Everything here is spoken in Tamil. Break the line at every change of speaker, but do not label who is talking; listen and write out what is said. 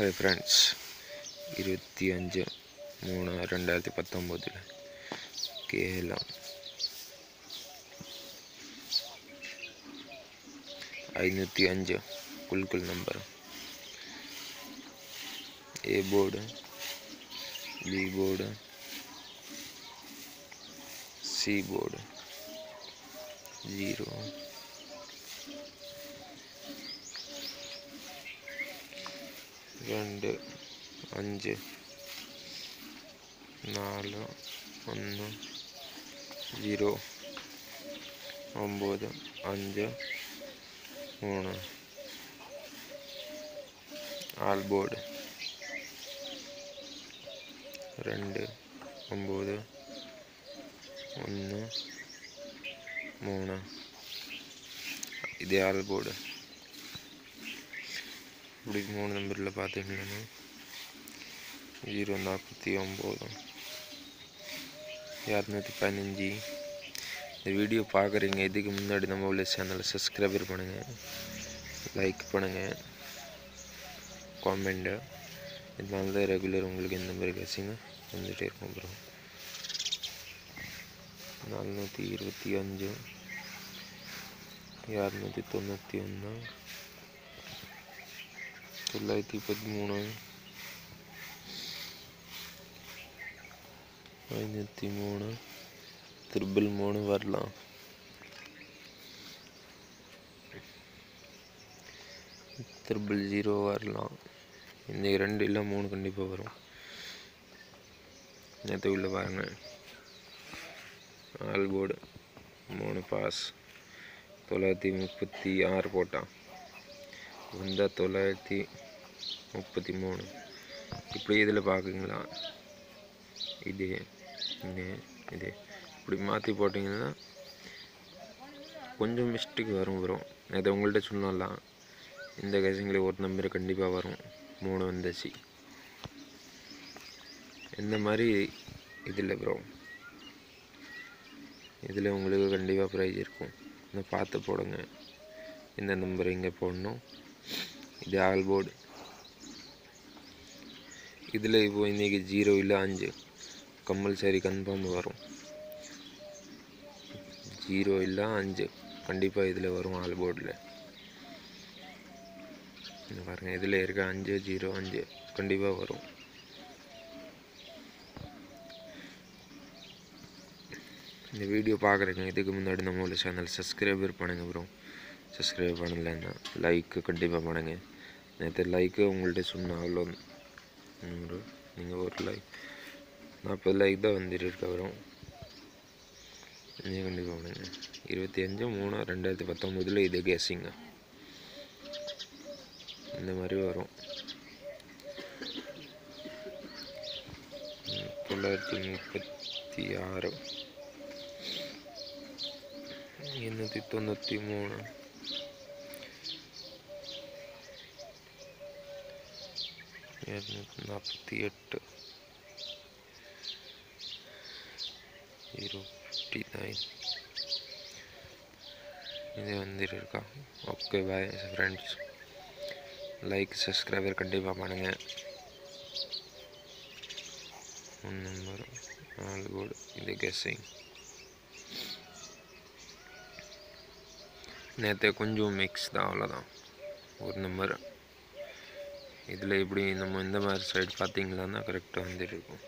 ஹாய் ஃப்ரெண்ட்ஸ், 25/3/2019 கேஎல்எம் 505 குல்குல் number. A board, B board, C board 0 2 5 4 1 0 9 5 3 all board 2 9 1 3 இது ஆல் போர்டு. இப்படி 3 நம்பரில் பார்த்தீங்கன்னா 049 215. இந்த வீடியோ பார்க்குறீங்க, இதுக்கு முன்னாடி நம்ம உள்ள சேனலை சப்ஸ்கிரைபர் பண்ணுங்கள், லைக் பண்ணுங்கள், காமெண்ட்டு. இதனால தான் ரெகுலர் உங்களுக்கு இந்த மாதிரி கசிங்க வந்துகிட்டே இருக்கும். அப்புறம் 425 291 913 503 333 வரலாம். 000 வரலாம். இந்த 2 இல்லை 3 கண்டிப்பாக வரும். நேற்று உள்ள பாருங்க, ஆல் போர்டு 3 பாஸ் 936 போட்டான். வந்தால் 933. இப்படி இதில் பார்க்குங்களா, இது இப்படி மாற்றி போட்டிங்கன்னா கொஞ்சம் மிஸ்டேக் வரும். அதை உங்கள்கிட்ட சொன்னாலாம் இந்த கேசிங்கில் ஒரு நம்பர் கண்டிப்பாக வரும். 3 வந்துச்சு இந்த மாதிரி. இதில் இதில் உங்களுக்கு கண்டிப்பாக ப்ரைஸ் இருக்கும். இன்னும் பார்த்து போடுங்க. இந்த நம்பர் இங்கே போடணும். இது ஆல் போர்டு. இதில் இப்போ இன்றைக்கி 0 இல்லை 5 கம்பல்சரி கன்ஃபார்ம் வரும். 0 இல்லை 5 கண்டிப்பாக இதில் வரும். ஆல் போர்டில் பாருங்கள், இதில் இருக்க 5 0 5 கண்டிப்பாக வரும். இந்த வீடியோ பார்க்குறீங்க, இதுக்கு முன்னாடி நம்ம உள்ள சேனல் சப்ஸ்கிரைபர் பண்ணுங்கள் ப்ரோ. சப்ஸ்கிரைப் பண்ணலைன்னா லைக்கு கண்டிப்பாக பண்ணுங்கள். நேற்று லைக்கு உங்கள்கிட்ட சொன்னால் அவ்வளோ 100, நீங்கள் ஒரு லைக் 40 லைக் தான் வந்துட்டு இருக்க வரும். நீங்கள் கண்டிப்பாக பண்ணுங்க. 25/3/2019 இது கேஸிங்க இந்த மாதிரி வரும். 936 893 248 059 இது வந்துருக்கா. Okay, bye friends. Like subscriber கண்டிப்பாக பண்ணுங்கள். 1 நம்பர் ஆல் போர்டு இது கெஸ்ஸிங். நேற்று கொஞ்சம் மிக்ஸ் தான், அவ்வளோதான். ஒரு நம்பர் இதில் இப்படி நம்ம இந்த மாதிரி சைடு பார்த்தீங்களான்னா கரெக்டாக வந்துட்டு இருக்கும்.